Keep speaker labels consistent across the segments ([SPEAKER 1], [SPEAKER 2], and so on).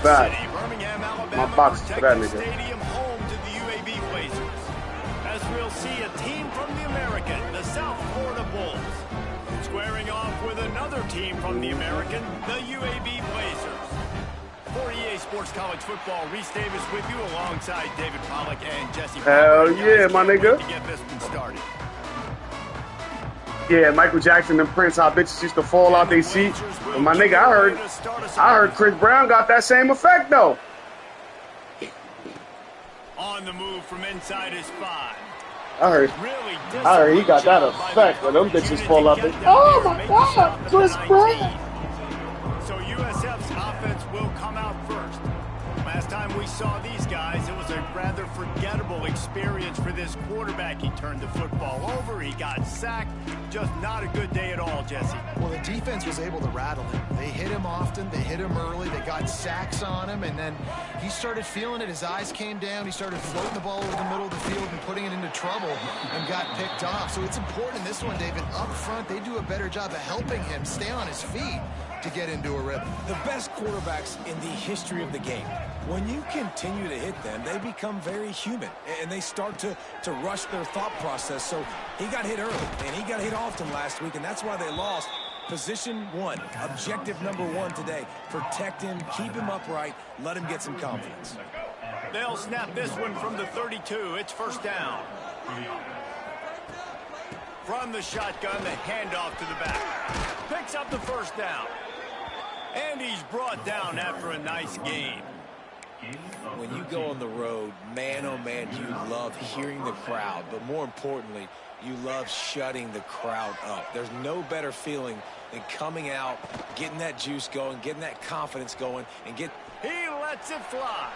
[SPEAKER 1] bad.
[SPEAKER 2] City, Birmingham,
[SPEAKER 1] My
[SPEAKER 2] Alabama,
[SPEAKER 1] box for that
[SPEAKER 2] protected
[SPEAKER 1] nigga.
[SPEAKER 2] stadium home to the UAB Blazers. As we'll see a team from the American, the South Florida Bulls, squaring off with another team from the American, the UAB Blazers. For EA Sports College Football, Reese Davis with you alongside David Pollack and Jesse
[SPEAKER 1] Hell
[SPEAKER 2] Palmer.
[SPEAKER 1] yeah, my nigga.
[SPEAKER 2] To get this one started.
[SPEAKER 1] Yeah, Michael Jackson and Prince, how bitches used to fall out their seat. But my nigga, I heard Chris Brown got that same effect though.
[SPEAKER 2] On the move from inside his 5.
[SPEAKER 1] I heard he got that effect when them bitches fall out their. Oh my God, Chris Brown.
[SPEAKER 2] So USF's offense will come out first. Last time we saw these guys, it was a rather forgettable experience for this quarterback. He turned the football over, he got sacked. Just not a good day at all, Jesse.
[SPEAKER 3] Well, the defense was able to rattle him. They hit him often, they hit him early, they got sacks on him, and then he started feeling it. His eyes came down, he started floating the ball over the middle of the field and putting it into trouble and got picked off. So it's important in this one, David. Up front, they do a better job of helping him stay on his feet to get into a rhythm.
[SPEAKER 4] The best quarterbacks in the history of the game, when you continue to hit them, they become very human, and they start to rush their thought process. So he got hit early, and he got hit often last week, and that's why they lost. Position 1, objective number 1 today. Protect him, keep him upright, let him get some confidence.
[SPEAKER 2] They'll snap this one from the 32. It's first down. From the shotgun, the handoff to the back. Picks up the first down. And he's brought down after a nice gain.
[SPEAKER 4] When you go on the road, man, oh man, you love hearing the crowd. But more importantly, you love shutting the crowd up. There's no better feeling than coming out, getting that juice going, getting that confidence going, and
[SPEAKER 2] He lets it fly.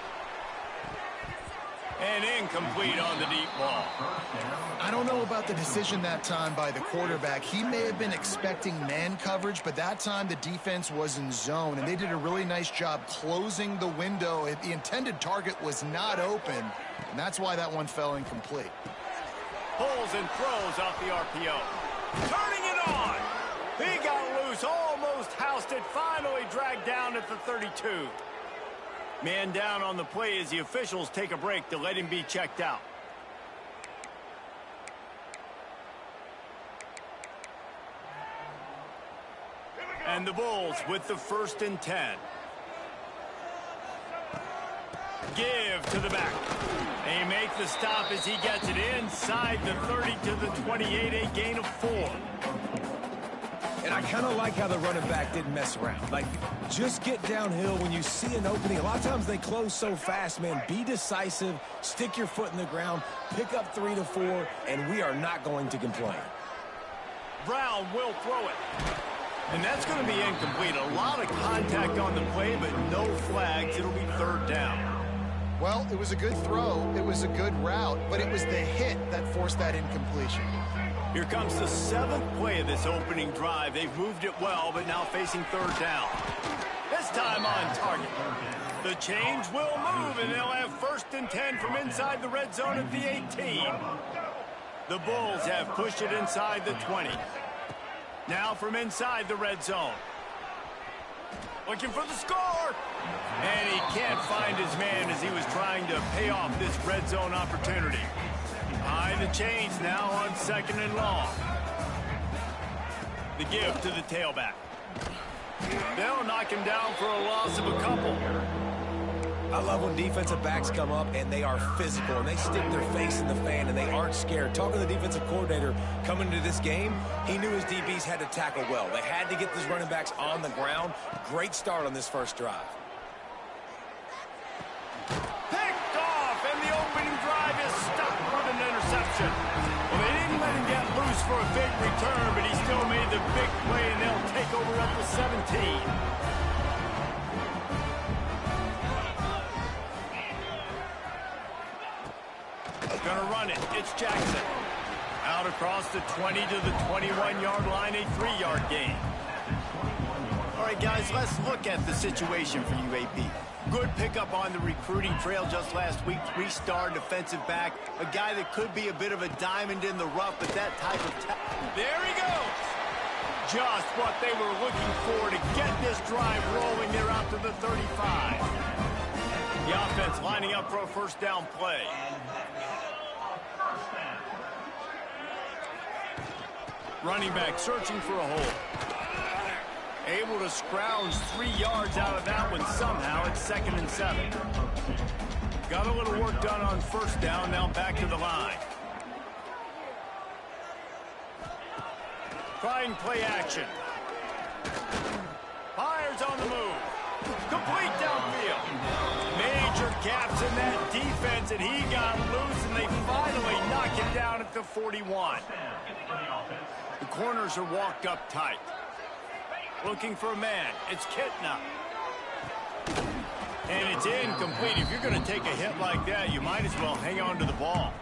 [SPEAKER 2] And incomplete on the deep ball.
[SPEAKER 3] I don't know about the decision that time by the quarterback. He may have been expecting man coverage, but that time the defense was in zone, and they did a really nice job closing the window. The intended target was not open, and that's why that one fell incomplete.
[SPEAKER 2] Pulls and throws off the RPO. Turning it on. He got loose, almost housed it, finally dragged down at the 32. Man down on the play as the officials take a break to let him be checked out. And the Bulls with the 1st and 10. Give to the back. They make the stop as he gets it inside the 30 to the 28, a gain of 4.
[SPEAKER 4] And I kind of like how the running back didn't mess around. Like, just get downhill when you see an opening. A lot of times they close so fast, man. Be decisive, stick your foot in the ground, pick up 3 to 4, and we are not going to complain.
[SPEAKER 2] Brown will throw it. And that's going to be incomplete. A lot of contact on the play, but no flags. It'll be 3rd down.
[SPEAKER 3] Well, it was a good throw, it was a good route, but it was the hit that forced that incompletion.
[SPEAKER 2] Here comes the 7th play of this opening drive. They've moved it well, but now facing 3rd down. This time on target. The change will move, and they'll have 1st and 10 from inside the red zone at the 18. The Bulls have pushed it inside the 20. Now from inside the red zone. Looking for the score. And he can't find his man as he was trying to pay off this red zone opportunity. Behind the chains now on 2nd and long. The give to the tailback. They'll knock him down for a loss of a couple.
[SPEAKER 4] I love when defensive backs come up and they are physical and they stick their face in the fan and they aren't scared. Talking to the defensive coordinator coming into this game, he knew his DBs had to tackle well. They had to get these running backs on the ground. Great start on this first drive.
[SPEAKER 2] Picked off, and the opening drive is stuck with an interception. Well, they didn't let him get loose for a big return, but he still made the big play, and they'll take over at the 17. Gonna run it. It's Jackson. Out across the 20 to the 21-yard line, a 3-yard gain. All right, guys, let's look at the situation for UAB. Good pickup on the recruiting trail just last week. 3-star defensive back. A guy that could be a bit of a diamond in the rough, but that type of... There he goes! Just what they were looking for to get this drive rolling. They're out to the 35. lining up for a first down play. Running back searching for a hole. Able to scrounge 3 yards out of that one somehow. It's 2nd and 7. Got a little work done on first down. Now back to the line. Trying play action. Fires on the move. Complete downfield. Major gaps in that defense, and he got loose, and they finally knock him down at the 41. The corners are walked up tight. Looking for a man. It's Kitna. And it's incomplete. If you're going to take a hit like that, you might as well hang on to the ball.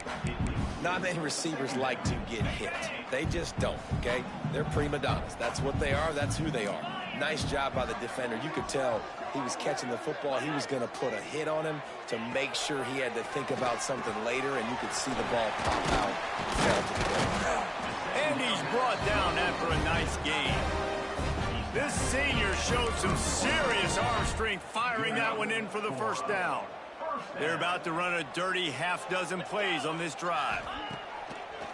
[SPEAKER 4] Not many receivers like to get hit. They just don't, okay? They're prima donnas. That's what they are. That's who they are. Nice job by the defender. You could tell he was catching the football. He was going to put a hit on him to make sure he had to think about something later, and you could see the ball pop out. Fell to the ground.
[SPEAKER 2] And he's brought down after a nice gain. This senior showed some serious arm strength firing that one in for the first down. They're about to run a dirty half-dozen plays on this drive.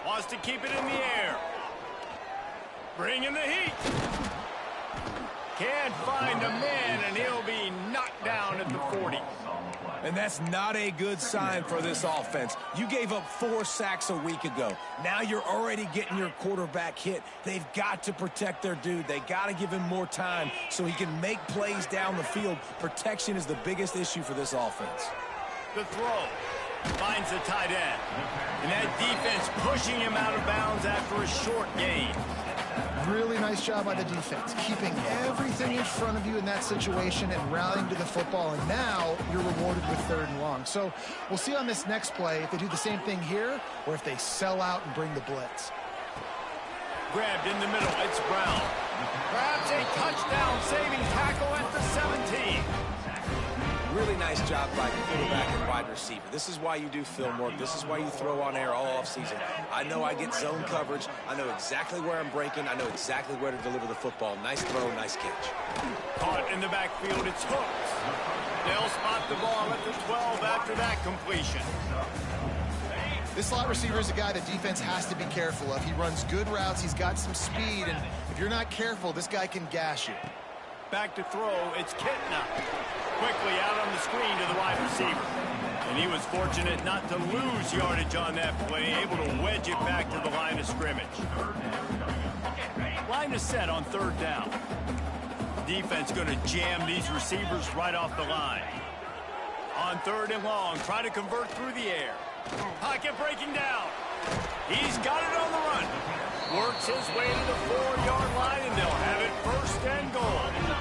[SPEAKER 2] Wants to keep it in the air. Bringing the heat. Can't find a man, and he'll be knocked down at the 40.
[SPEAKER 4] And that's not a good sign for this offense. You gave up 4 sacks a week ago. Now you're already getting your quarterback hit. They've got to protect their dude. They got to give him more time so he can make plays down the field. Protection is the biggest issue for this offense.
[SPEAKER 2] The throw. Finds the tight end. And that defense pushing him out of bounds after a short gain.
[SPEAKER 3] Really nice job by the defense, keeping everything in front of you in that situation and rallying to the football. And now you're rewarded with 3rd and long. So we'll see on this next play if they do the same thing here or if they sell out and bring the blitz.
[SPEAKER 2] Grabbed in the middle. It's Brown. Grabs a touchdown saving tackle at the 17.
[SPEAKER 4] Really nice job by the quarterback and wide receiver. This is why you do film work. This is why you throw on air all offseason. I know I get zone coverage. I know exactly where I'm breaking. I know exactly where to deliver the football. Nice throw, nice catch.
[SPEAKER 2] Caught in the backfield. It's hooked. They'll spot the ball at the 12 after that completion.
[SPEAKER 3] This slot receiver is a guy the defense has to be careful of. He runs good routes. He's got some speed. And if you're not careful, this guy can gash you.
[SPEAKER 2] Back to throw. It's Kitna. Quickly out on the screen to the wide receiver. And he was fortunate not to lose yardage on that play, able to wedge it back to the line of scrimmage. Line is set on 3rd down. Defense going to jam these receivers right off the line. On 3rd and long, try to convert through the air. Pocket breaking down. He's got it on the run. Works his way to the 4-yard line, and they'll have it 1st and goal.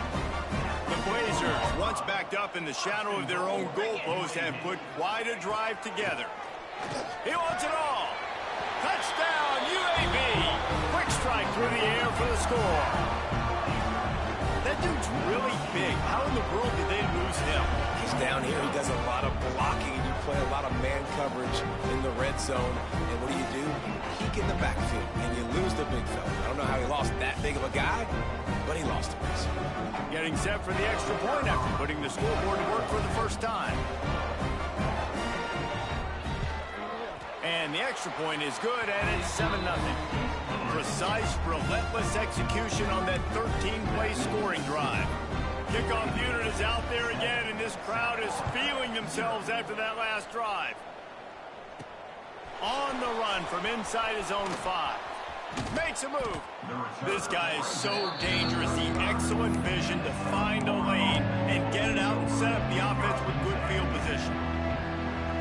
[SPEAKER 2] The Blazers, once backed up in the shadow of their own goalpost, have put quite a drive together. He wants it all. Touchdown, UAB. Quick strike through the air for the score. That dude's really big. How in the world did they lose him?
[SPEAKER 4] He's down here. He does a lot of blocking. You play a lot of man coverage in the red zone. And what do? Peek in the backfield, and you lose the big fella. I don't know how he lost that big of a guy, but he lost him.
[SPEAKER 2] Getting set for the extra point after putting the scoreboard to work for the first time. And the extra point is good, and it's 7-0. Precise, relentless execution on that 13-play scoring drive. Kickoff unit is out there again, and this crowd is feeling themselves after that last drive. On the run from inside his own 5. Makes a move. This guy is so dangerous. The excellent vision to find a lane and get it out and set up the offense with good field position.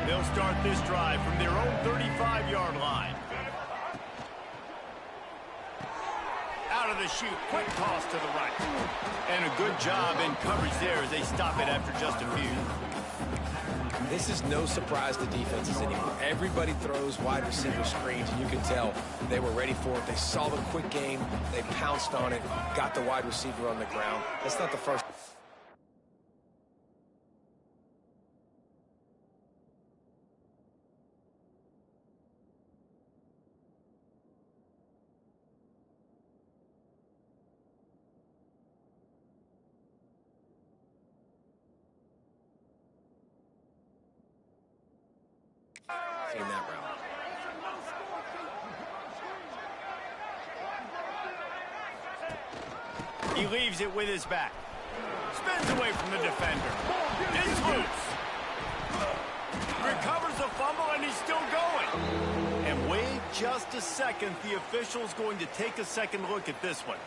[SPEAKER 2] They'll start this drive from their own 35-yard line. Out of the chute, quick toss to the right. And a good job in coverage there as they stop it after just a few.
[SPEAKER 4] This is no surprise to defenses anymore. Everybody throws wide receiver screens, and you can tell they were ready for it. They saw the quick game. They pounced on it, got the wide receiver on the ground. That's not the first. Seen that route.
[SPEAKER 2] He leaves it with his back. Spins away from the defender. It's loose. Recovers the fumble, and he's still going. And wait just a second. The official's going to take a second look at this one.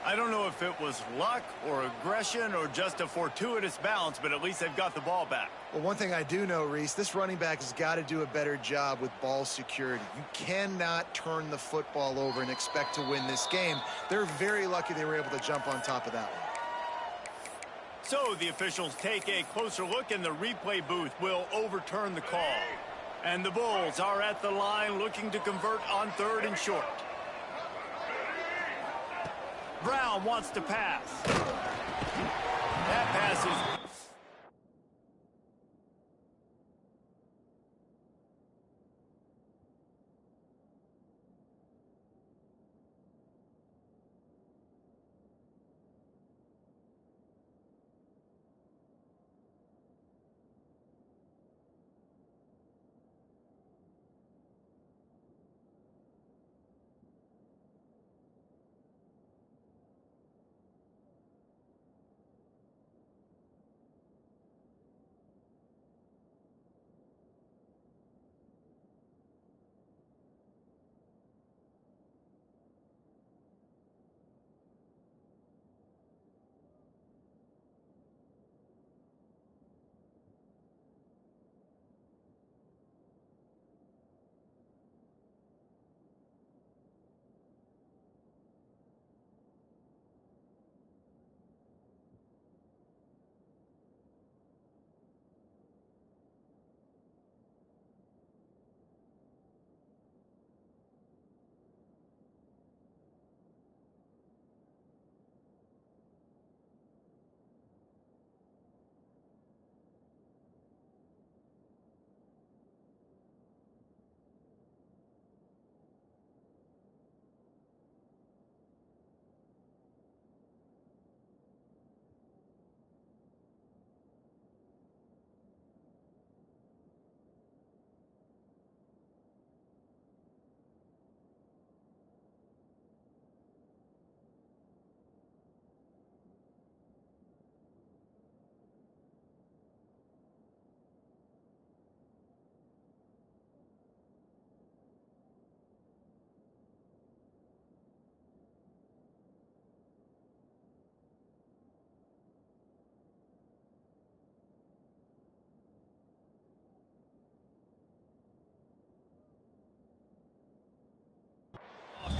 [SPEAKER 2] I don't know if it was luck or aggression or just a fortuitous bounce, but at least they've got the ball back.
[SPEAKER 3] Well, one thing I do know, Reese, this running back has got to do a better job with ball security. You cannot turn the football over and expect to win this game. They're very lucky they were able to jump on top of that one.
[SPEAKER 2] So the officials take a closer look, and the replay booth will overturn the call. And the Bulls are at the line looking to convert on 3rd and short. Brown wants to pass. That pass is...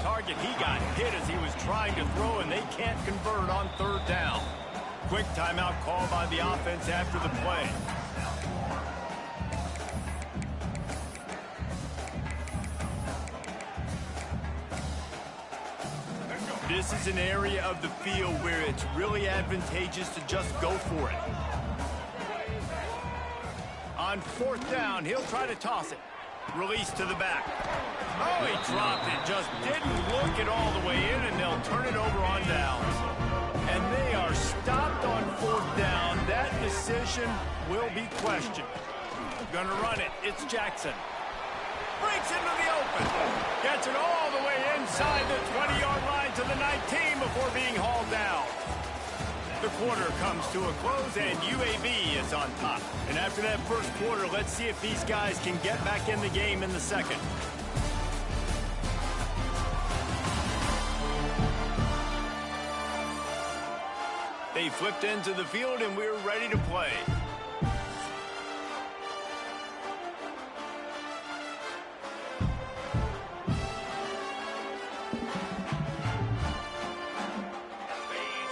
[SPEAKER 2] Target, he got hit as he was trying to throw, and they can't convert on 3rd down. Quick timeout call by the offense after the play. This is an area of the field where it's really advantageous to just go for it. On 4th down, he'll try to toss it. Release to the back. Oh, he dropped it. Just didn't look it all the way in, and they'll turn it over on downs. And they are stopped on 4th down. That decision will be questioned. Gonna run it. It's Jackson. Breaks into the open. Gets it all the way inside the 20-yard line to the 19 before being hauled down. The quarter comes to a close, and UAB is on top. And after that first quarter, let's see if these guys can get back in the game in the second. They flipped into the field, and we're ready to play.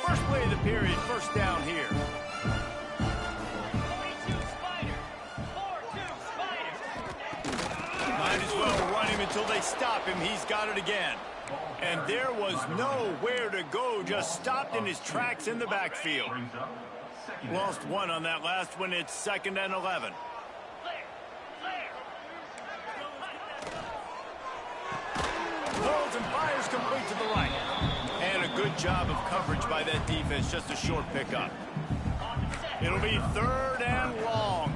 [SPEAKER 2] First play of the period, 1st down here.
[SPEAKER 5] 4-2 Spider.
[SPEAKER 2] Might as well run him until they stop him. He's got it again. And there was nowhere to go, just stopped in his tracks in the backfield. Lost one on that last one. It's 2nd and 11. Pulls and fires complete to the right. And a good job of coverage by that defense, just a short pickup. It'll be 3rd and long.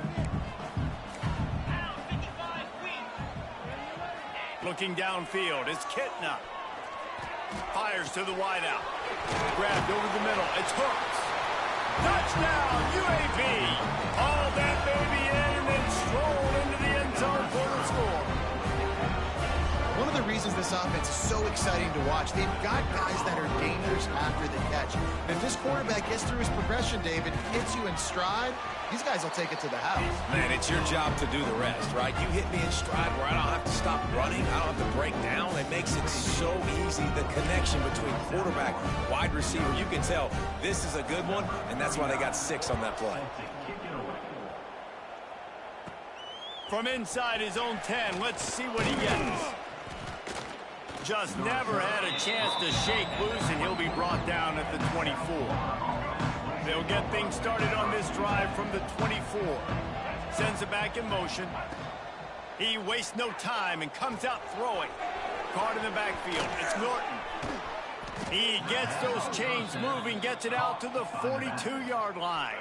[SPEAKER 2] Looking downfield, it's Kitna. Fires to the wideout. Grabbed over the middle. It's Hooks. Touchdown, UAB. Hauled that baby in and then strolled into the end zone for the score.
[SPEAKER 3] One of the reasons this offense is so exciting to watch, they've got guys that are dangerous after the catch. And if this quarterback gets through his progression, David, hits you in stride, these guys will take it to the house.
[SPEAKER 4] Man, it's your job to do the rest, right? You hit me in stride where I don't have to stop running. I don't have to break down. It makes it so easy. The connection between quarterback, wide receiver, you can tell this is a good one, and that's why they got 6 on that play.
[SPEAKER 2] From inside his own 10, let's see what he gets. Just never had a chance to shake loose, and he'll be brought down at the 24. They'll get things started on this drive from the 24. Sends it back in motion. He wastes no time and comes out throwing. Caught in the backfield. It's Norton. He gets those chains moving, gets it out to the 42-yard line.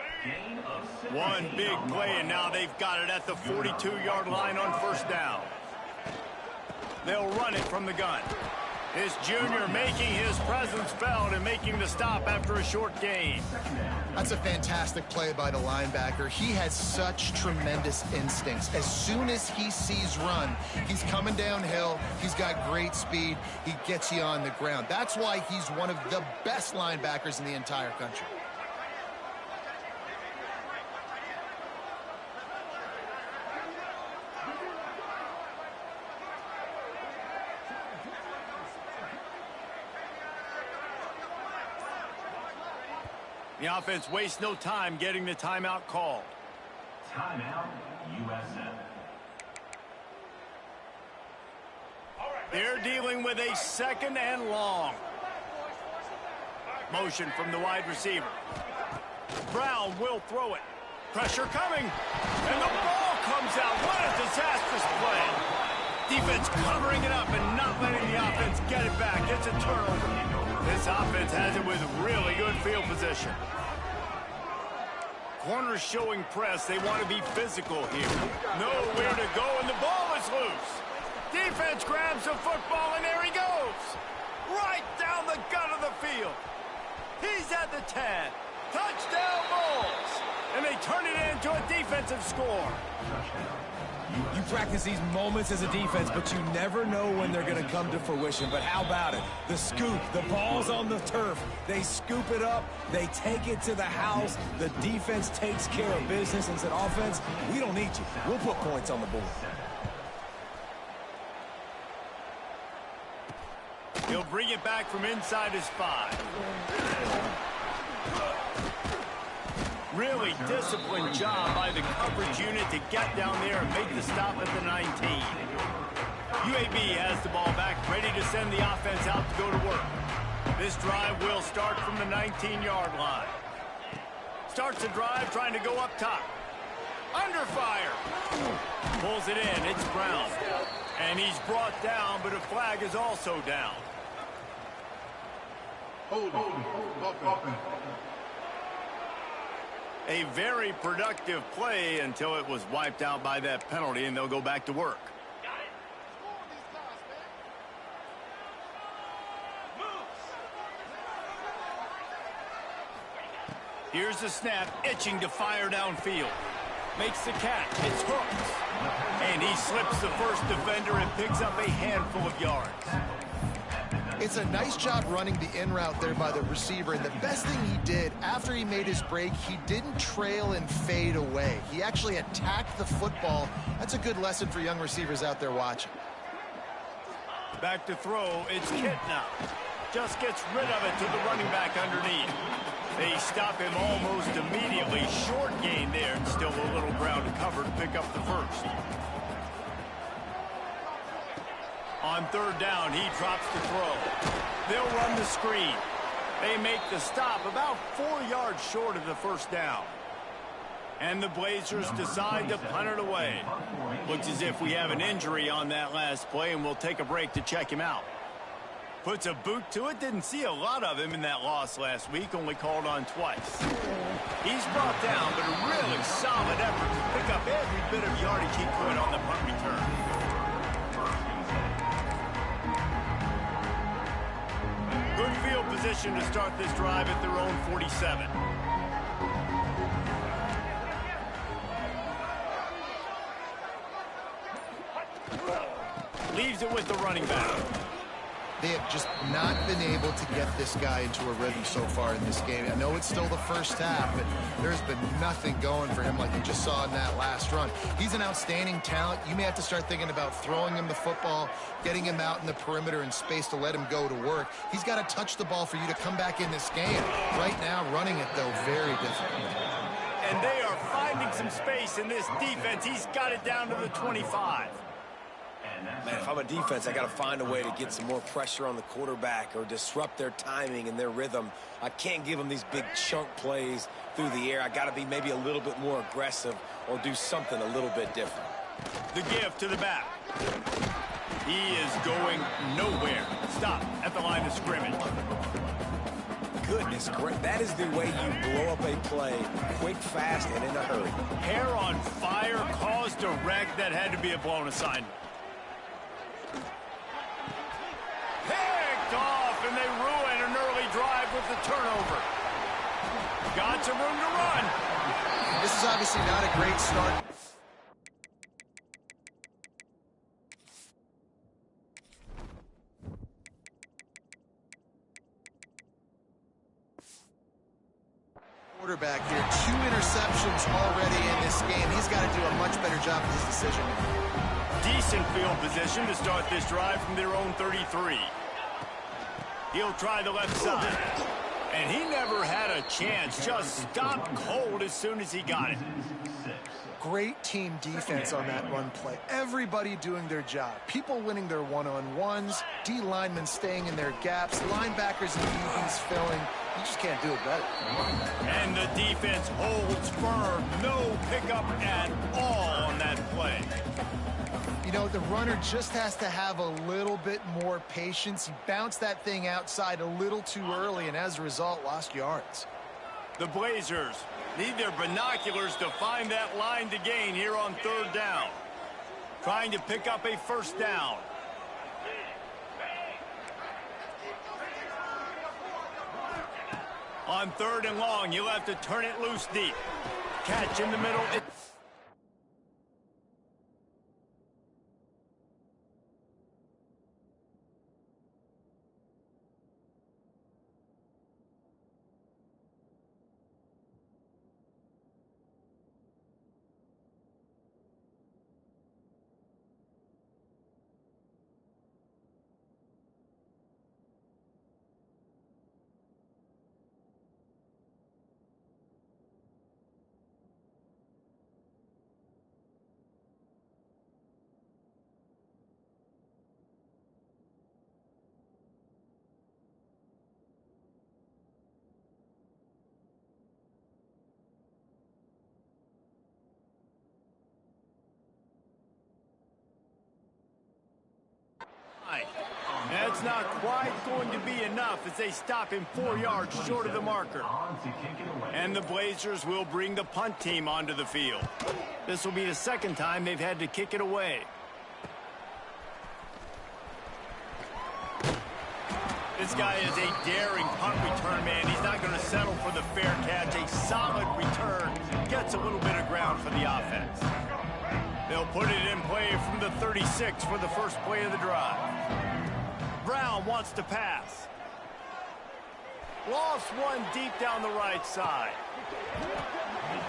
[SPEAKER 2] One big play, and now they've got it at the 42-yard line on first down. They'll run it from the gun. This junior making his presence felt and making the stop after a short gain.
[SPEAKER 3] That's a fantastic play by the linebacker. He has such tremendous instincts. As soon as he sees run, he's coming downhill. He's got great speed. He gets you on the ground. That's why he's one of the best linebackers in the entire country.
[SPEAKER 2] The offense wastes no time getting the timeout called.
[SPEAKER 5] Timeout, USF.
[SPEAKER 2] They're dealing with a 2nd and long. Motion from the wide receiver. Brown will throw it. Pressure coming. And the ball comes out. What a disastrous play. Defense covering it up and not letting the offense get it back. It's a turnover. This offense has it with really good field position. Corners showing press. They want to be physical here. Nowhere to go, and the ball is loose. Defense grabs the football, and there he goes. Right down the gut of the field. He's at the 10. Touchdown Bulls. And they turn it into a defensive score.
[SPEAKER 4] You practice these moments as a defense, but you never know when they're going to come to fruition. But how about it? The scoop, the ball's on the turf. They scoop it up. They take it to the house. The defense takes care of business and said, offense, we don't need you. We'll put points on the board.
[SPEAKER 2] He'll bring it back from inside his 5. Really disciplined job by the coverage unit to get down there and make the stop at the 19. UAB has the ball back, ready to send the offense out to go to work. This drive will start from the 19-yard line. Starts the drive trying to go up top. Under fire. Pulls it in. It's Brown. And he's brought down, but a flag is also down. A very productive play until it was wiped out by that penalty, and they'll go back to work. Here's the snap, itching to fire downfield. Makes the catch. It's Hooks. And he slips the first defender and picks up a handful of yards.
[SPEAKER 3] It's a nice job running the in route there by the receiver, and the best thing he did after he made his break, he didn't trail and fade away. He actually attacked the football. That's a good lesson for young receivers out there watching.
[SPEAKER 2] Back to throw, it's Kitna. Just gets rid of it to the running back underneath. They stop him almost immediately. Short gain there, and still a little ground to cover to pick up the first. On third down, he drops the throw. They'll run the screen. They make the stop about 4 yards short of the first down. And the Blazers decide to punt it away. Looks as if we have an injury on that last play, and we'll take a break to check him out. Puts a boot to it. Didn't see a lot of him in that loss last week, only called on twice. He's brought down, but a really solid effort to pick up every bit of yardage he could on the punt return. field position to start this drive at their own 47. Leaves it with the running back.
[SPEAKER 3] They have just not been able to get this guy into a rhythm so far in this game. I know it's still the first half, but there's been nothing going for him like you just saw in that last run. He's an outstanding talent. You may have to start thinking about throwing him the football, getting him out in the perimeter in space to let him go to work. He's got to touch the ball for you to come back in this game. Right now, running it, though, very difficult.
[SPEAKER 2] And they are finding some space in this defense. He's got it down to the 25.
[SPEAKER 4] Man, if I'm a defense, I got to find a way to get some more pressure on the quarterback or disrupt their timing and their rhythm. I can't give them these big chunk plays through the air. I got to be maybe a little bit more aggressive or do something a little bit different.
[SPEAKER 2] The give to the back. He is going nowhere. Stop at the line of scrimmage.
[SPEAKER 4] Goodness, great. That is the way you blow up a play quick, fast, and in a hurry.
[SPEAKER 2] Hair on fire, caused a wreck. That had to be a blown assignment. Picked off, and they ruin an early drive with the turnover. Got some room to run.
[SPEAKER 3] This is obviously not a great start. Quarterback here, 2 interceptions already in this game. He's got to do a much better job of his decision.
[SPEAKER 2] Decent field position to start this drive from their own 33. He'll try the left side. And he never had a chance. Just stopped cold as soon as he got it.
[SPEAKER 3] Great team defense on that run play. Everybody doing their job. People winning their one-on-ones, D linemen staying in their gaps, linebackers and DBs filling. You just can't do it better.
[SPEAKER 2] And the defense holds firm. No pickup at all on that play.
[SPEAKER 3] You know, the runner just has to have a little bit more patience. He bounced that thing outside a little too early, and as a result, lost yards.
[SPEAKER 2] The Blazers need their binoculars to find that line to gain here on 3rd down. Trying to pick up a 1st down. On 3rd and long, you'll have to turn it loose deep. Catch in the middle. That's not quite going to be enough as they stop him 4 yards short of the marker. And the Blazers will bring the punt team onto the field. This will be the 2nd time they've had to kick it away. This guy is a daring punt return man. He's not going to settle for the fair catch. A solid return gets a little bit of ground for the offense. They'll put it in play from the 36 for the first play of the drive. Brown wants to pass. Lost one deep down the right side.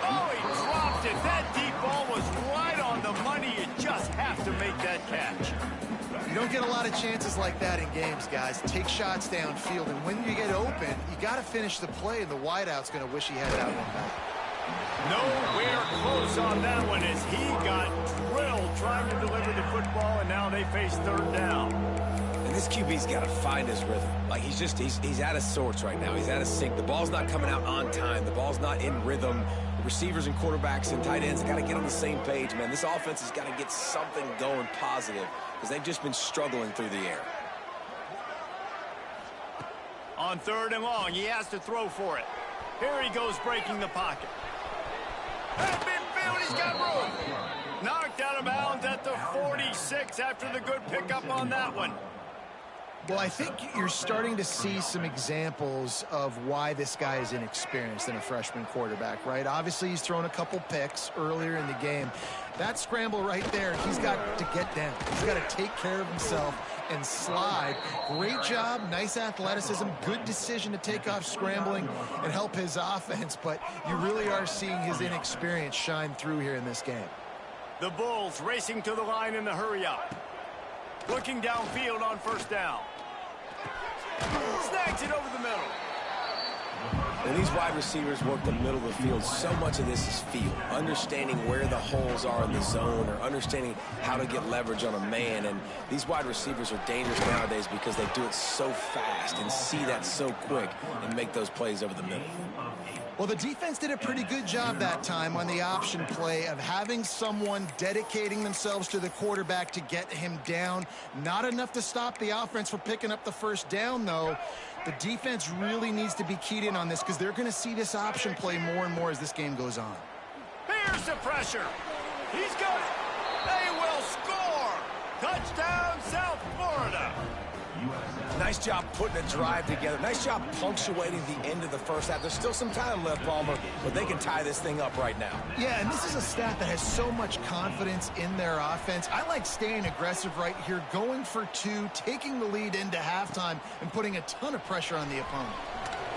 [SPEAKER 2] Oh, he dropped it. That deep ball was right on the money. You just have to make that catch.
[SPEAKER 3] You don't get a lot of chances like that in games, guys. Take shots downfield, and when you get open, you got to finish the play, and the wideout's going to wish he had it out one back.
[SPEAKER 2] Nowhere close on that one as he got drilled trying to deliver the football, and now they face 3rd down.
[SPEAKER 4] And this QB's got to find his rhythm. Like, he's out of sorts right now. He's out of sync. The ball's not coming out on time. The ball's not in rhythm. The receivers and quarterbacks and tight ends got to get on the same page, man. This offense has got to get something going positive because they've just been struggling through the air.
[SPEAKER 2] On 3rd and long, he has to throw for it. Here he goes breaking the pocket. At midfield, he's got room. Knocked out of bounds at the 46 after the good pickup on that one.
[SPEAKER 3] Well, I think you're starting to see some examples of why this guy is inexperienced in a freshman quarterback, right? Obviously, he's thrown a couple picks earlier in the game. That scramble right there, he's got to get down. He's got to take care of himself and slide. Great job, nice athleticism, good decision to take off scrambling and help his offense, but you really are seeing his inexperience shine through here in this game.
[SPEAKER 2] The Bulls racing to the line in the hurry-up. Looking downfield on first down. Snags it over the middle.
[SPEAKER 4] When these wide receivers work the middle of the field, so much of this is feel. Understanding where the holes are in the zone or understanding how to get leverage on a man. And these wide receivers are dangerous nowadays because they do it so fast and see that so quick and make those plays over the middle.
[SPEAKER 3] Well, the defense did a pretty good job that time on the option play of having someone dedicating themselves to the quarterback to get him down. Not enough to stop the offense from picking up the first down, though. The defense really needs to be keyed in on this because they're going to see this option play more and more as this game goes on.
[SPEAKER 2] Here's the pressure. He's got it. They will score. Touchdown, South Florida.
[SPEAKER 4] Nice job putting a drive together. Nice job punctuating the end of the first half. There's still some time left, Palmer, but they can tie this thing up right now.
[SPEAKER 3] Yeah, and this is a staff that has so much confidence in their offense. I like staying aggressive right here, going for two, taking the lead into halftime, and putting a ton of pressure on the opponent.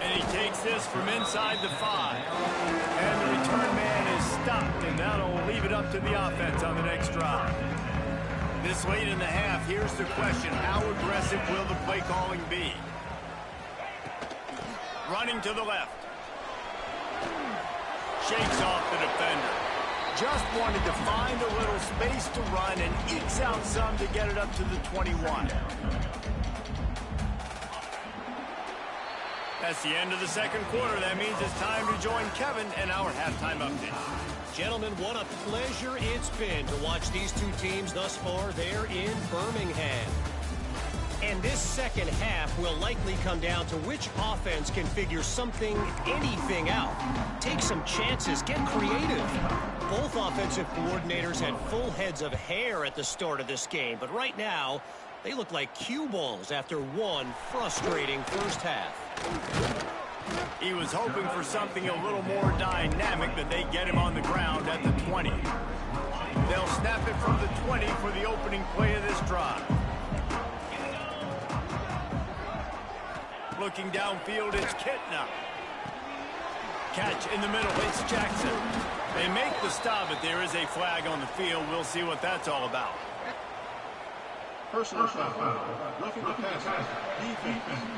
[SPEAKER 2] And he takes this from inside the 5. And the return man is stopped, and that'll leave it up to the offense on the next drive. This late in the half, here's the question. How aggressive will the play calling be? Running to the left. Shakes off the defender. Just wanted to find a little space to run and ekes out some to get it up to the 21. That's the end of the second quarter. That means it's time to join Kevin and our halftime update.
[SPEAKER 6] Gentlemen, what a pleasure it's been to watch these two teams thus far there in Birmingham. And this second half will likely come down to which offense can figure anything out. Take some chances, get creative. Both offensive coordinators had full heads of hair at the start of this game, but right now, they look like cue balls after one frustrating first half.
[SPEAKER 2] He was hoping for something a little more dynamic, that they get him on the ground at the 20. They'll snap it from the 20 for the opening play of this drive. Looking downfield, it's Kitna. Catch in the middle, it's Jackson. They make the stop, but there is a flag on the field. We'll see what that's all about.
[SPEAKER 5] Personal foul. Looking to pass. Defense.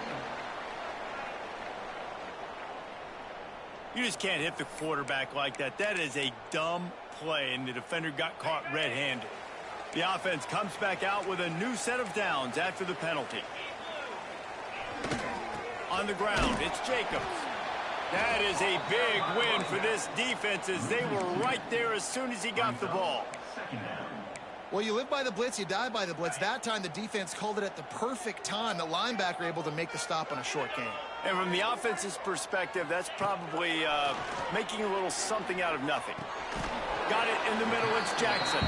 [SPEAKER 2] You just can't hit the quarterback like that. That is a dumb play, and the defender got caught red-handed. The offense comes back out with a new set of downs after the penalty. On the ground, it's Jacobs. That is a big win for this defense, as they were right there as soon as he got the ball.
[SPEAKER 3] Well, you live by the blitz, you die by the blitz. That time, the defense called it at the perfect time. The linebacker able to make the stop on a short game.
[SPEAKER 2] And from the offense's perspective, that's probably making a little something out of nothing. Got it in the middle, it's Jackson.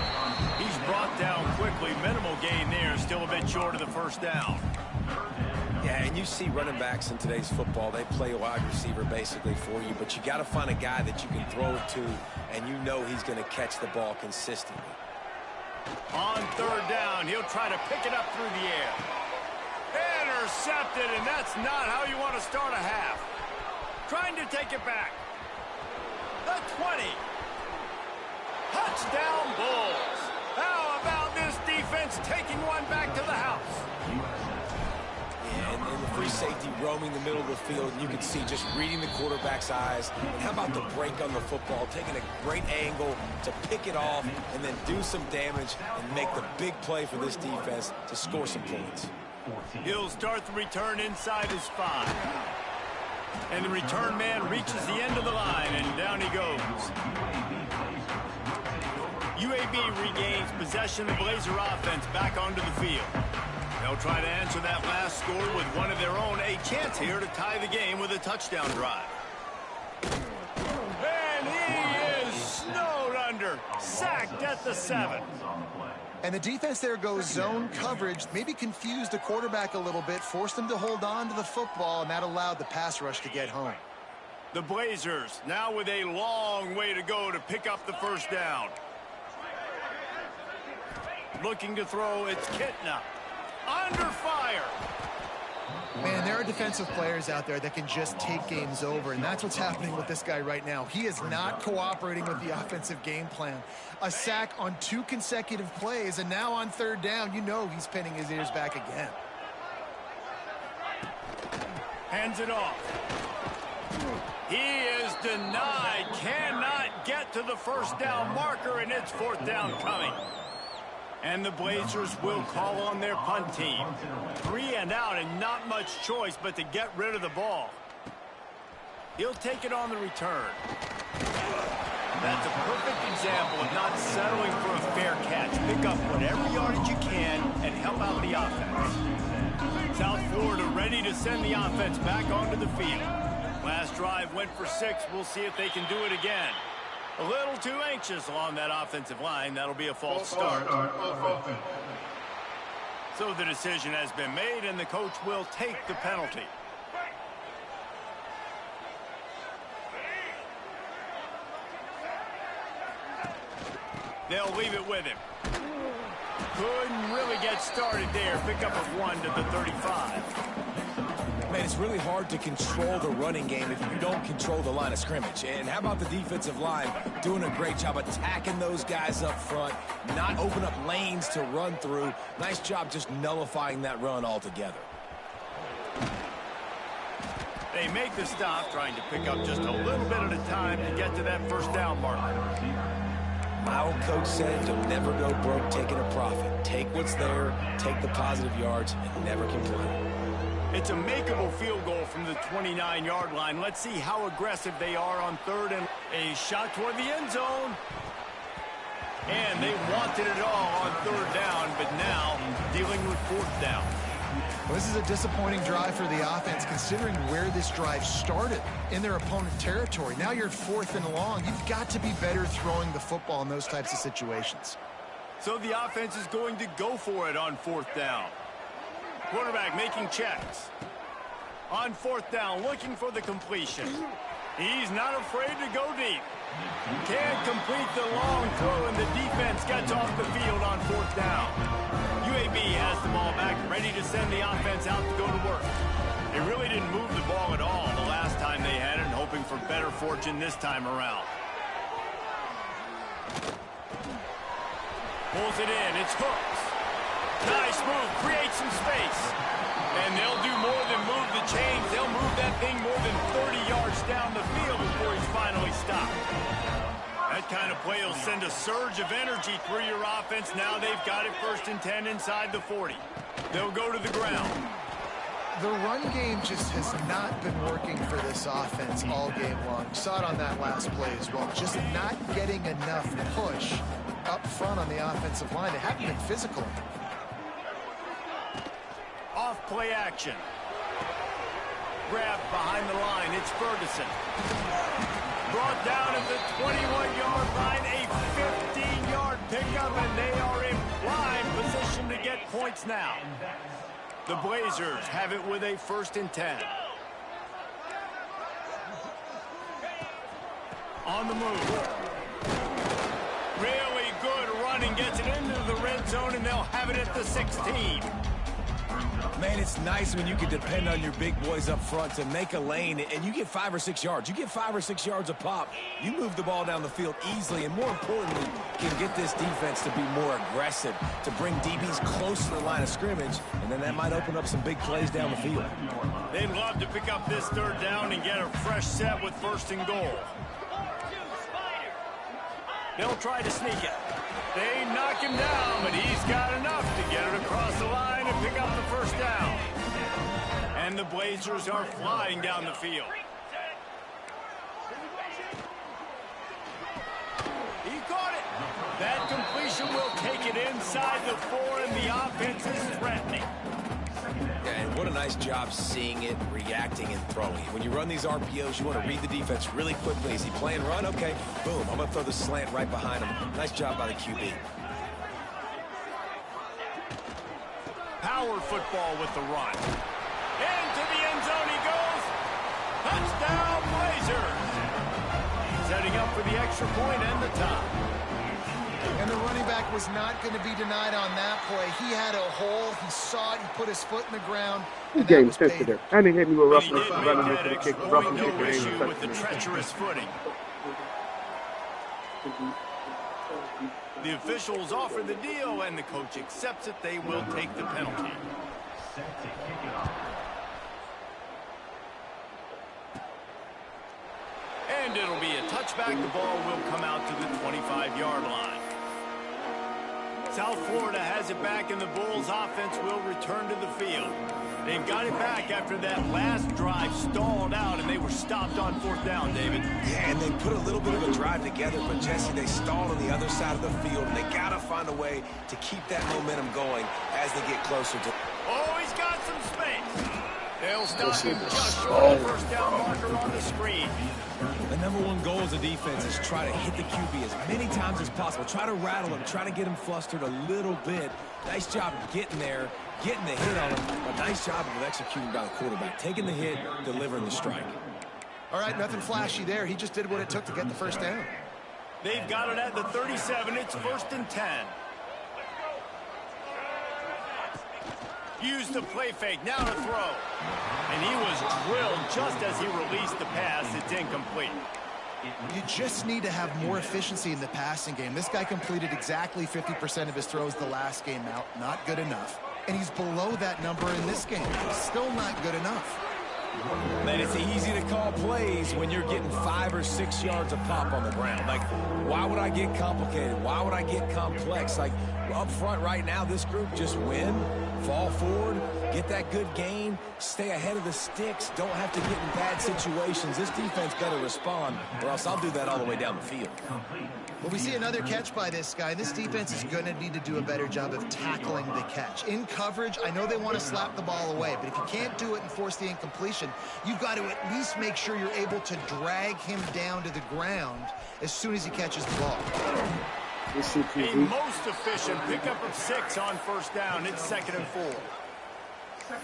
[SPEAKER 2] He's brought down quickly. Minimal gain there, still a bit short of the first down.
[SPEAKER 4] Yeah, and you see running backs in today's football, they play wide receiver basically for you, but you got to find a guy that you can throw it to, and you know he's going to catch the ball consistently.
[SPEAKER 2] On third down, he'll try to pick it up through the air. Intercepted, and that's not how you want to start a half. Trying to take it back. The 20. Touchdown, Bulls. How about this defense taking one back to the house?
[SPEAKER 4] And the free safety roaming the middle of the field, and you can see just reading the quarterback's eyes. And how about the break on the football, taking a great angle to pick it off and then do some damage and make the big play for this defense to score some points.
[SPEAKER 2] He'll start the return inside his 5. And the return man reaches the end of the line, and down he goes. UAB regains possession of the Blazer offense back onto the field. They'll try to answer that last score with one of their own. A chance here to tie the game with a touchdown drive. And he is snowed under. there, sacked at the 7.
[SPEAKER 3] And the defense there goes zone coverage, maybe confused the quarterback a little bit, forced him to hold on to the football, and that allowed the pass rush to get home.
[SPEAKER 2] The Blazers now with a long way to go to pick up the first down. Looking to throw, it's Kitna. Under fire.
[SPEAKER 3] Man, there are defensive players out there that can just take games over, and that's what's happening with this guy right now. He is not cooperating with the offensive game plan. A sack on 2 consecutive plays, and now on 3rd down, you know he's pinning his ears back again.
[SPEAKER 2] Hands it off. He is denied. Cannot get to the first down marker, and it's 4th down coming. And the Blazers will call on their punt team. 3 and out, and not much choice but to get rid of the ball. He'll take it on the return. That's a perfect example of not settling for a fair catch. Pick up whatever yardage you can and help out the offense. South Florida ready to send the offense back onto the field. Last drive went for 6. We'll see if they can do it again. A little too anxious along that offensive line. That'll be a false start. So the decision has been made, and the coach will take the penalty. They'll leave it with him. Couldn't really get started there. Pick up of 1 to the 35.
[SPEAKER 4] Man, it's really hard to control the running game if you don't control the line of scrimmage. And how about the defensive line doing a great job attacking those guys up front, not open up lanes to run through. Nice job just nullifying that run altogether.
[SPEAKER 2] They make the stop, trying to pick up just a little bit at a time to get to that first down marker.
[SPEAKER 4] My old coach said you'll never go broke taking a profit. Take what's there, take the positive yards, and never complain.
[SPEAKER 2] It's a makeable field goal from the 29-yard line. Let's see how aggressive they are on 3rd and a shot toward the end zone. And they wanted it all on 3rd down, but now dealing with 4th down.
[SPEAKER 3] Well, this is a disappointing drive for the offense, considering where this drive started in their opponent territory. Now you're at 4th and long. You've got to be better throwing the football in those types of situations.
[SPEAKER 2] So the offense is going to go for it on 4th down. Quarterback making checks. On 4th down, looking for the completion. He's not afraid to go deep. Can't complete the long throw, and the defense gets off the field on 4th down. UAB has the ball back, ready to send the offense out to go to work. They really didn't move the ball at all the last time they had it, hoping for better fortune this time around. Pulls it in, it's Hooks. Nice move, creates some space. And they'll do more than move the chains. They'll move that thing more than 30 yards down the field before he's finally stopped. That kind of play will send a surge of energy through your offense. Now they've got it 1st and 10 inside the 40. They'll go to the ground.
[SPEAKER 3] The run game just has not been working for this offense all game long. You saw it on that last play as well. Just not getting enough push up front on the offensive line. They haven't been physical.
[SPEAKER 2] Off play action. Grab behind the line. It's Ferguson. Brought down at the 21-yard line. A 15-yard pickup, and they are in prime position to get points now. The Blazers have it with a 1st and 10. On the move. Really good running. Gets it into the red zone, and they'll have it at the 16.
[SPEAKER 4] Man, it's nice when you can depend on your big boys up front to make a lane, and you get 5 or 6 yards. You get 5 or 6 yards a pop. You move the ball down the field easily, and more importantly, can get this defense to be more aggressive, to bring DBs close to the line of scrimmage, and then that might open up some big plays down the field.
[SPEAKER 2] They'd love to pick up this 3rd down and get a fresh set with 1st and goal. They'll try to sneak it. They knock him down, but he's got enough to get it across the line and pick up the 1st down. And the Blazers are flying down the field. He caught it. That completion will take it inside the 4, and the offense is threatening.
[SPEAKER 4] And What a nice job seeing it, reacting, and throwing. When you run these RPOs, you want to read the defense really quickly. Is he playing run? Okay, boom. I'm going to throw the slant right behind him. Nice job by the QB.
[SPEAKER 2] Power football with the run. Into the end zone he goes. Touchdown, Blazers. Setting up for the extra point and the top.
[SPEAKER 3] And the running back was not going to be denied on that play. He had a hole. He saw it. He put his foot in the ground.
[SPEAKER 1] This game is sensitive. And he hit me with
[SPEAKER 2] He did
[SPEAKER 1] running
[SPEAKER 2] make
[SPEAKER 1] into
[SPEAKER 2] that
[SPEAKER 1] the kick.
[SPEAKER 2] extra
[SPEAKER 1] Roughing
[SPEAKER 2] point,
[SPEAKER 1] kick.
[SPEAKER 2] no issue with the treacherous footing. The officials offer the deal, and the coach accepts it. They will take the penalty. And it'll be a touchback. The ball will come out to the 25-yard line. South Florida has it back, and the Bulls offense will return to the field. They've got it back after that last drive stalled out, and they were stopped on 4th down, David.
[SPEAKER 4] Yeah, and they put a little bit of a drive together, but, Jesse, they stalled on the other side of the field, and they got to find a way to keep that momentum going as they get closer to...
[SPEAKER 2] Oh, he's got some space. They'll stop him just short of the 1st down marker on the screen.
[SPEAKER 4] The number one goal as a defense is try to hit the QB as many times as possible. Try to rattle him, try to get him flustered a little bit. Nice job of getting there, getting the hit on him, but nice job of executing by the quarterback. Taking the hit, delivering the strike.
[SPEAKER 3] All right, nothing flashy there. He just did what it took to get the 1st down.
[SPEAKER 2] They've got it at the 37. It's 1st and 10. Use the play fake, now to throw. And he was drilled just as he released the pass. It's incomplete.
[SPEAKER 3] You just need to have more efficiency in the passing game. This guy completed exactly 50% of his throws the last game out. Not good enough. And he's below that number in this game. Still not good enough.
[SPEAKER 4] Man, it's easy to call plays when you're getting 5 or 6 yards a pop on the ground. Like, why would I get complicated? Why would I get complex? Like, up front right now, this group just win, fall forward, get that good gain, stay ahead of the sticks, don't have to get in bad situations. This defense got to respond, or else I'll do that all the way down the field.
[SPEAKER 3] Well, we see another catch by this guy. This defense is going to need to do a better job of tackling the catch. In coverage, I know they want to slap the ball away, but if you can't do it and force the incompletion, you've got to at least make sure you're able to drag him down to the ground as soon as he catches the ball.
[SPEAKER 2] A most efficient pickup of 6 on 1st down. It's 2nd and 4.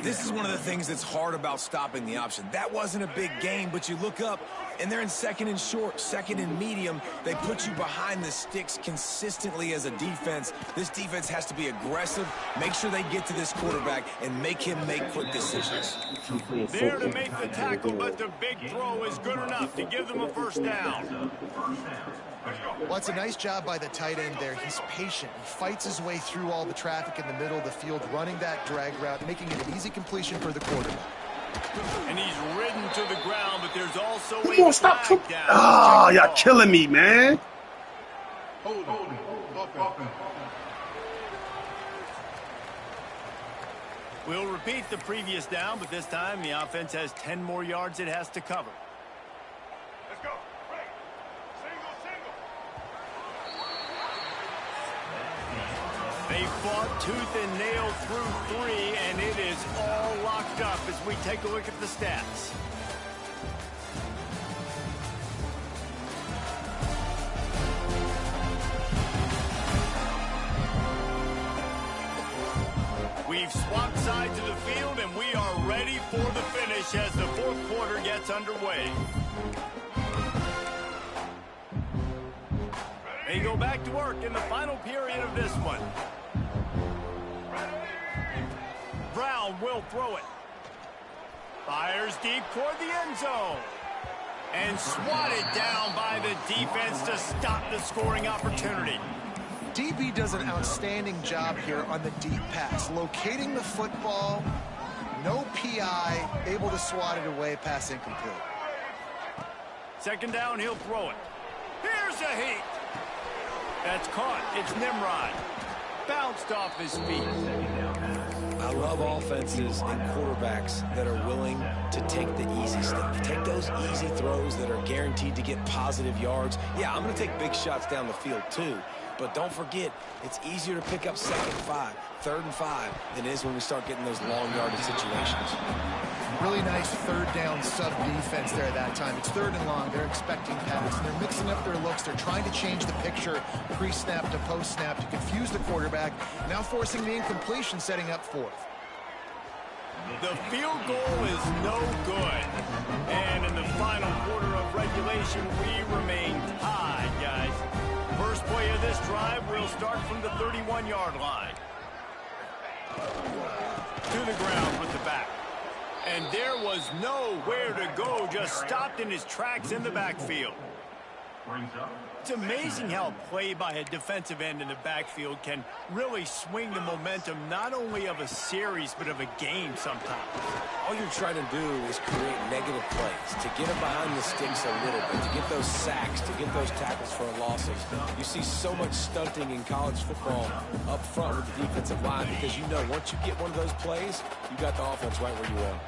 [SPEAKER 4] This is one of the things that's hard about stopping the option. That wasn't a big gain, but you look up, and they're in 2nd and short, 2nd and medium. They put you behind the sticks consistently as a defense. This defense has to be aggressive, make sure they get to this quarterback, and make him make quick decisions.
[SPEAKER 2] There to make the tackle, but the big throw is good enough to give them a 1st down.
[SPEAKER 3] Well, it's a nice job by the tight end there. He's patient. He fights his way through all the traffic in the middle of the field, running that drag route, making it an easy completion for the quarterback.
[SPEAKER 2] And he's ridden to the ground, but there's also
[SPEAKER 1] Come on, stop. Ah, y'all killing me, man.
[SPEAKER 5] Hold on. Offense.
[SPEAKER 2] We'll repeat the previous down, but this time the offense has 10 more yards it has to cover.
[SPEAKER 5] Let's go. Right. Single.
[SPEAKER 2] They fought tooth and nail through 3, and it is all locked up as we take a look at the stats. We've swapped sides of the field, and we are ready for the finish as the 4th quarter gets underway. They go back to work in the final period of this one. Brown will throw it. Fires deep toward the end zone. And swatted down by the defense to stop the scoring opportunity.
[SPEAKER 3] DB does an outstanding job here on the deep pass. Locating the football, no PI, able to swat it away, pass incomplete.
[SPEAKER 2] 2nd down, he'll throw it. Here's a heat. That's caught. It's Nimrod. Bounced off his feet.
[SPEAKER 4] I love offenses and quarterbacks that are willing to take the easy stuff. Take those easy throws that are guaranteed to get positive yards. Yeah, I'm going to take big shots down the field too, But don't forget, it's easier to pick up 2nd and 5, 3rd and 5 than it is when we start getting those long yardage situations.
[SPEAKER 3] Really nice 3rd down sub defense there that time. It's 3rd and long. They're expecting pass. And they're mixing up their looks. They're trying to change the picture pre-snap to post-snap to confuse the quarterback. Now forcing the incompletion, setting up 4th.
[SPEAKER 2] The field goal is no good. And in the final quarter of regulation, we remain tied, guys. First play of this drive will start from the 31-yard line. To the ground with the back. And there was nowhere to go, just stopped in his tracks in the backfield. It's amazing how a play by a defensive end in the backfield can really swing the momentum not only of a series but of a game sometimes.
[SPEAKER 4] All you're trying to do is create negative plays, to get them behind the sticks a little bit, to get those sacks, to get those tackles for losses. You see so much stunting in college football up front with the defensive line because you know once you get one of those plays, you got the offense right where you want.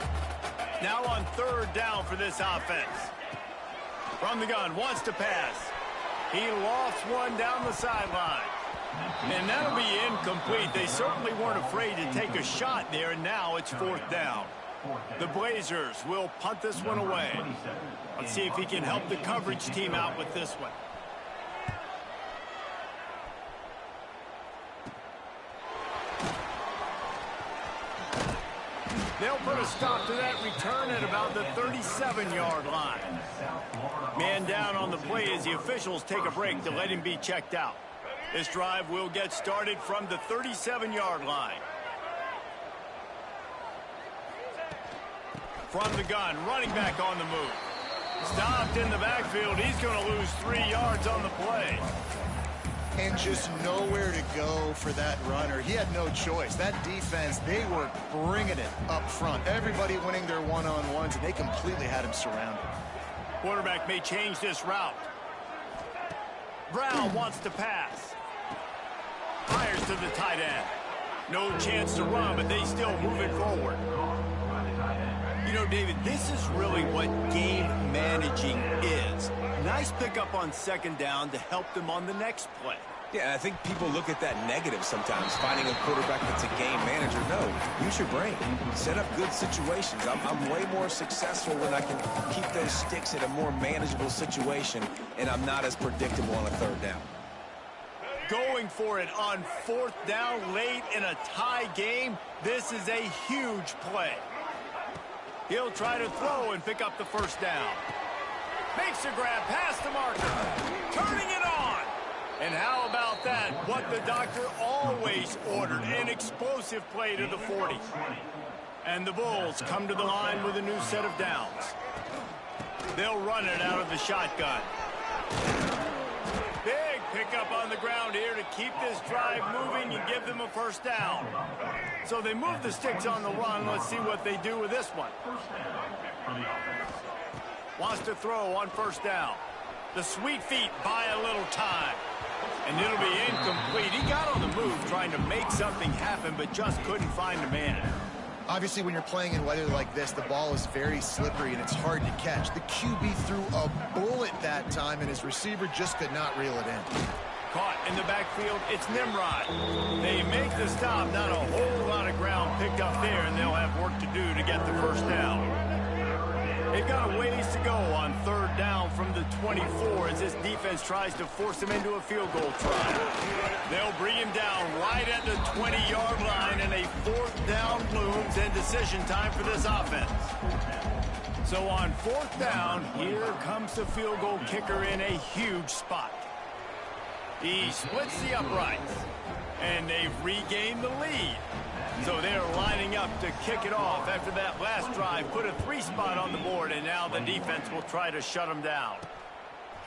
[SPEAKER 2] Now on 3rd down for this offense. From the gun, wants to pass. He lofts one down the sideline. And that'll be incomplete. They certainly weren't afraid to take a shot there, and now it's 4th down. The Blazers will punt this one away. Let's see if he can help the coverage team out with this one. They'll put a stop to that return at about the 37-yard line. Man down on the play as the officials take a break to let him be checked out. This drive will get started from the 37-yard line. From the gun, running back on the move. Stopped in the backfield. He's going to lose 3 yards on the play.
[SPEAKER 3] And just nowhere to go for that runner. He had no choice. That defense, they were bringing it up front. Everybody winning their one-on-ones, and they completely had him surrounded.
[SPEAKER 2] Quarterback may change this route. Brown wants to pass. Fires to the tight end. No chance to run, but they still move it forward. You know, David, this is really what game managing is. Nice pickup on 2nd down to help them on the next play.
[SPEAKER 4] Yeah, I think people look at that negative sometimes, finding a quarterback that's a game manager. No, use your brain. Set up good situations. I'm way more successful when I can keep those sticks in a more manageable situation, and I'm not as predictable on a 3rd down.
[SPEAKER 2] Going for it on 4th down late in a tie game. This is a huge play. He'll try to throw and pick up the 1st down. Makes a grab past the marker. Turning it on. And how about that? What the doctor always ordered. An explosive play to the 40. And the Bulls come to the line with a new set of downs. They'll run it out of the shotgun. Big pickup on the ground here to keep this drive moving and give them a 1st down. So they move the sticks on the run. Let's see what they do with this one. Wants to throw on 1st down. The sweet feet buy a little time. And it'll be incomplete. He got on the move trying to make something happen, but just couldn't find a man.
[SPEAKER 3] Obviously, when you're playing in weather like this, the ball is very slippery and it's hard to catch. The QB threw a bullet that time, and his receiver just could not reel it in.
[SPEAKER 2] Caught in the backfield, it's Nimrod. They make the stop, not a whole lot of ground picked up there, and they'll have work to do to get the 1st down. They've got a ways to go on 3rd down from the 24 as this defense tries to force him into a field goal try. They'll bring him down right at the 20-yard line, and a 4th down looms and decision time for this offense. So on 4th down, here comes the field goal kicker in a huge spot. He splits the uprights, and they've regained the lead. So they're lining up to kick it off after that last drive. Put a 3 spot on the board, and now the defense will try to shut him down.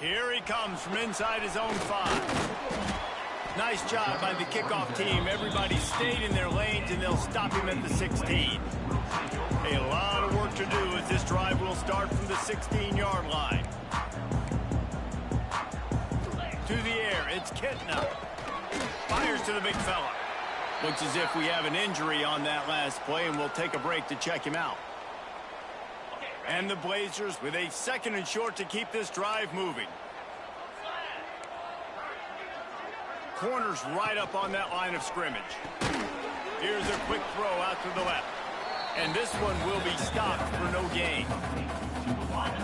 [SPEAKER 2] Here he comes from inside his own 5. Nice job by the kickoff team. Everybody stayed in their lanes, and they'll stop him at the 16. A lot of work to do as this drive will start from the 16-yard line. To the air, it's Kitna. Fires to the big fella. Looks as if we have an injury on that last play, and we'll take a break to check him out. And the Blazers with a 2nd and short to keep this drive moving. corner's right up on that line of scrimmage. Here's a quick throw out to the left. And this one will be stopped for no gain.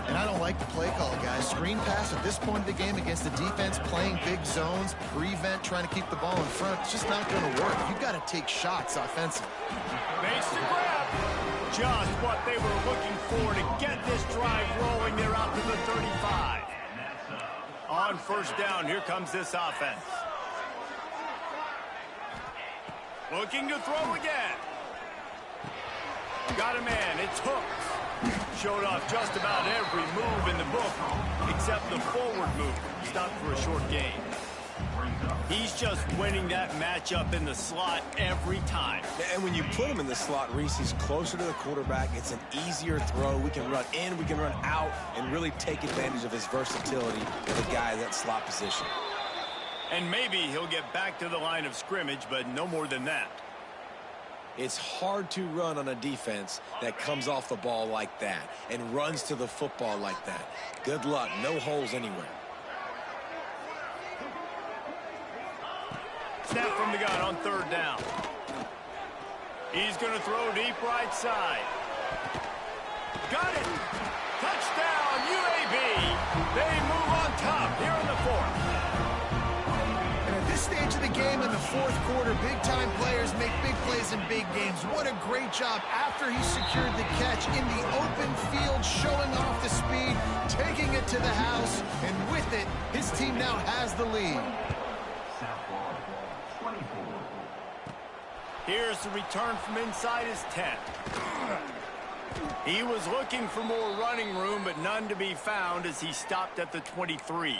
[SPEAKER 3] And I don't like the play call, guys. Screen pass at this point of the game against the defense playing big zones, prevent, trying to keep the ball in front. It's just not going to work. You've got to take shots offensively.
[SPEAKER 2] Makes the grab. Just what they were looking for to get this drive rolling. They're out to the 35. On first down, here comes this offense. Looking to throw again. Got a man. It's Hooks. Showed off just about every move in the book except the forward move. Stopped for a short gain. He's just winning that matchup in the slot every time.
[SPEAKER 4] And when you put him in the slot, Reese, he's closer to the quarterback. It's an easier throw. We can run in, we can run out, and really take advantage of his versatility as a guy in that slot position.
[SPEAKER 2] And maybe he'll get back to the line of scrimmage, but no more than that.
[SPEAKER 4] It's hard to run on a defense that comes off the ball like that and runs to the football like that. Good luck. No holes anywhere.
[SPEAKER 2] Snap from the gun on third down. He's going to throw deep right side. Got it. Touchdown, UAB. They move on top here in the fourth.
[SPEAKER 3] And at this stage of the game in the fourth quarter, big-time players make big plays in big games. What a great job after he secured the catch in the open field, showing off the speed, taking it to the house, and with it, his team now has the lead.
[SPEAKER 2] Here's the return from inside his 10. He was looking for more running room, but none to be found as he stopped at the 23.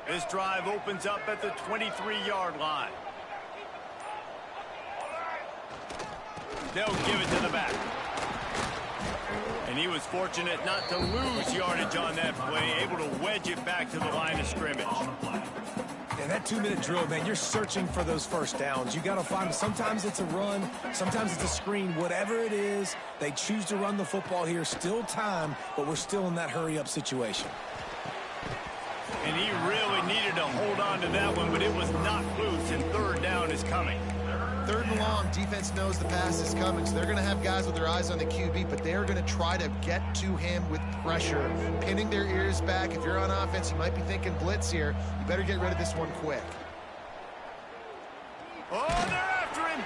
[SPEAKER 2] This drive opens up at the 23-yard line. They'll give it to the back. And he was fortunate not to lose yardage on that play, able to wedge it back to the line of scrimmage.
[SPEAKER 4] And that 2-minute drill, man, you're searching for those first downs. You got to find them. Sometimes it's a run, sometimes it's a screen. Whatever it is, they choose to run the football here. Still time, but we're still in that hurry-up situation.
[SPEAKER 2] And he really needed to hold on to that one, but it was not loose, and third down is coming.
[SPEAKER 3] Third and long, defense knows the pass is coming, so they're going to have guys with their eyes on the QB, but they're going to try to get to him with pressure, pinning their ears back. If you're on offense, you might be thinking blitz here. You better get rid of this one quick.
[SPEAKER 2] Oh, they're after him.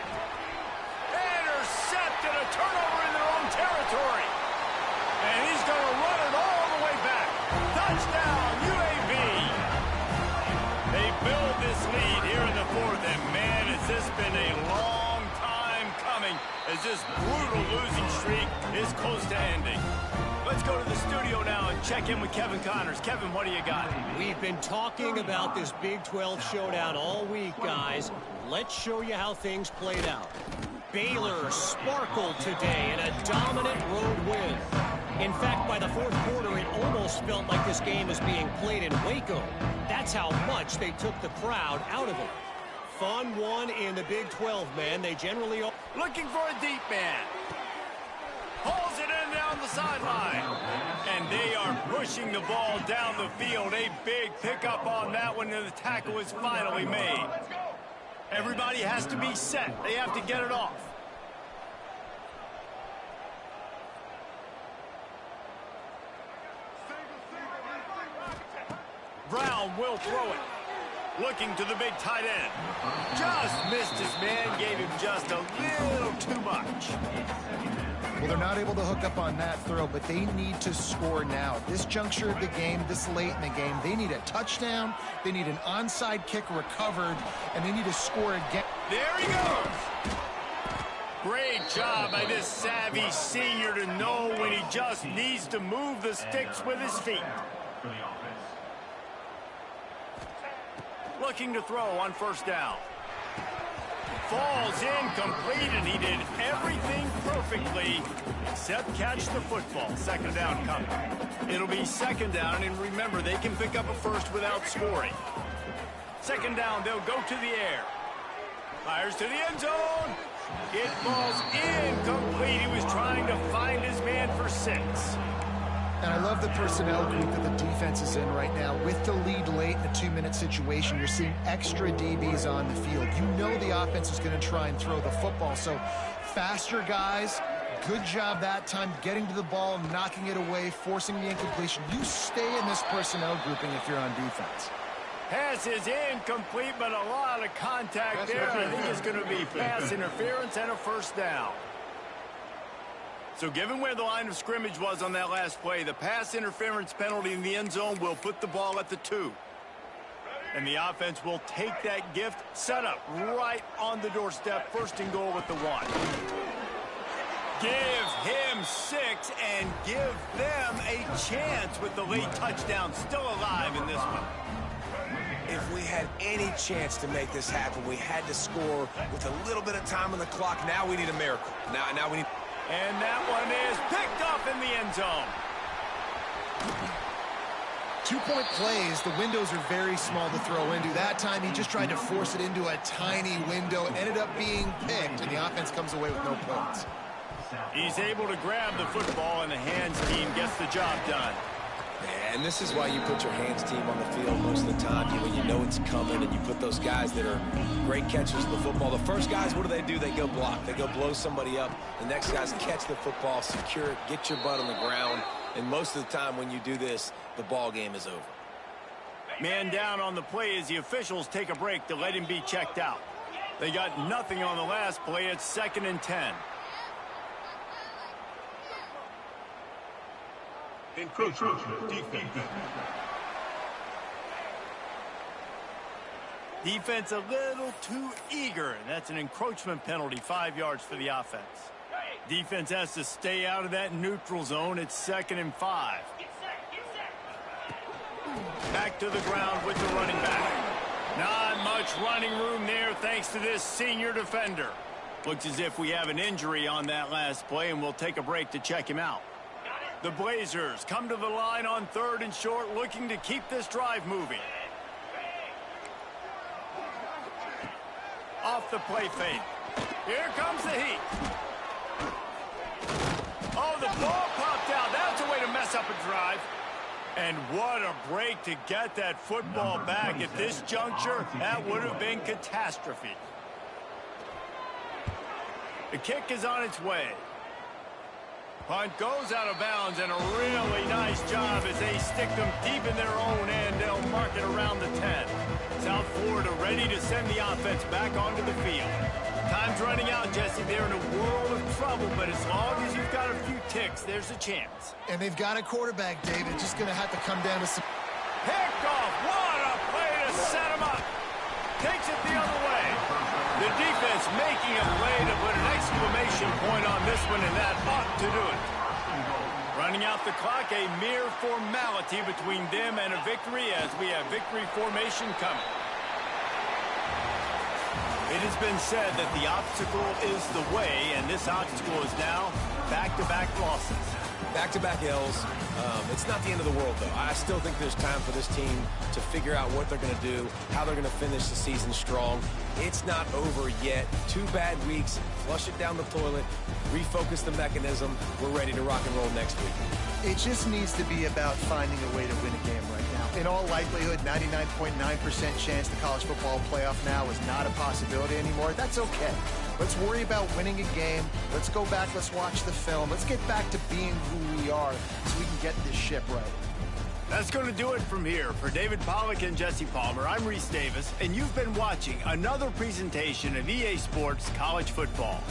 [SPEAKER 2] Intercepted, a turnover in their own territory. And he's going to run it all the way back. Touchdown, UAB. They build this lead here in the fourth, and man, has this been a long time coming as this brutal losing streak is close to ending. Let's go to the studio now and check in with Kevin Connors. Kevin, what do you got?
[SPEAKER 6] We've been talking about this Big 12 showdown all week, guys. Let's show you how things played out. Baylor sparkled today in a dominant road win. In fact, by the fourth quarter, it almost felt like this game was being played in Waco. That's how much they took the crowd out of it. Fun one in the Big 12, man. They generally...
[SPEAKER 2] Looking for a deep man. Pulls it in down the sideline. And they are pushing the ball down the field. A big pickup on that one, and the tackle is finally made. Everybody has to be set. They have to get it off. Brown will throw it. Looking to the big tight end. Just missed his man, gave him just a little too much.
[SPEAKER 3] Well, they're not able to hook up on that throw, but they need to score now. At this juncture of the game, this late in the game, they need a touchdown, they need an onside kick recovered, and they need to score again.
[SPEAKER 2] There he goes. Great job by this savvy senior to know when he just needs to move the sticks with his feet. Looking to throw on first down. Falls incomplete, and he did everything perfectly except catch the football. Second down coming. It'll be second down, and remember, they can pick up a first without scoring. Second down, they'll go to the air. Fires to the end zone. It falls incomplete. He was trying to find his man for 6.
[SPEAKER 3] And I love the personnel group that the defense is in right now. With the lead late in a 2-minute situation, you're seeing extra DBs on the field. You know the offense is going to try and throw the football. So faster guys, good job that time getting to the ball, knocking it away, forcing the incompletion. You stay in this personnel grouping if you're on defense.
[SPEAKER 2] Pass is incomplete, but a lot of contact there. I think it's going to be pass interference and a first down. So given where the line of scrimmage was on that last play, the pass interference penalty in the end zone will put the ball at the 2. And the offense will take that gift, set up right on the doorstep, first and goal with the 1. Give him 6 and give them a chance with the late touchdown still alive in this one.
[SPEAKER 4] If we had any chance to make this happen, we had to score with a little bit of time on the clock. Now we need a miracle. Now we need...
[SPEAKER 2] And that one is picked off in the end zone.
[SPEAKER 3] 2-point plays, the windows are very small to throw into. That time he just tried to force it into a tiny window, ended up being picked, and the offense comes away with no points.
[SPEAKER 2] He's able to grab the football, and the hands team gets the job done.
[SPEAKER 4] And this is why you put your hands team on the field most of the time, when you know it's coming, and you put those guys that are great catchers of the football. The first guys, what do? They go block. They go blow somebody up. The next guys catch the football, secure it, get your butt on the ground. And most of the time when you do this, the ball game is over.
[SPEAKER 2] Man down on the play as the officials take a break to let him be checked out. They got nothing on the last play. It's 2nd and 10.
[SPEAKER 5] Encroachment, defense.
[SPEAKER 2] Defense a little too eager, and that's an encroachment penalty, 5 yards for the offense. Defense has to stay out of that neutral zone. It's 2nd and 5. Back to the ground with the running back. Not much running room there thanks to this senior defender. Looks as if we have an injury on that last play, and we'll take a break to check him out. The Blazers come to the line on 3rd and short, looking to keep this drive moving. Off the play fake. Here comes the heat. Oh, the ball popped out. That's a way to mess up a drive. And what a break to get that football back. At this juncture, that would have been catastrophe. The kick is on its way. Punt goes out of bounds, and a really nice job as they stick them deep in their own end. They'll mark it around the 10. South Florida ready to send the offense back onto the field. Time's running out, Jesse. They're in a world of trouble, but as long as you've got a few ticks, there's a chance.
[SPEAKER 3] And they've got a quarterback, David. Just going to have to come down to some...
[SPEAKER 2] Picked off. What a play to set him up. Takes it the other way. The defense making a play to put an exclamation point on this one, and that ought to do it. Running out the clock, a mere formality between them and a victory as we have victory formation coming. It has been said that the obstacle is the way, and this obstacle is now back-to-back losses.
[SPEAKER 4] Back-to-back L's. It's not the end of the world, though. I still think there's time for this team to figure out what they're going to do, how they're going to finish the season strong. It's not over yet. 2 bad weeks. Flush it down the toilet. Refocus the mechanism. We're ready to rock and roll next week.
[SPEAKER 3] It just needs to be about finding a way to win a game right now. In all likelihood, 99.9% chance the college football playoff now is not a possibility anymore. That's okay. Let's worry about winning a game. Let's go back. Let's watch the film. Let's get back to being who we are so we can get this ship right.
[SPEAKER 2] That's going to do it from here. For David Pollack and Jesse Palmer, I'm Reese Davis, and you've been watching another presentation of EA Sports College Football.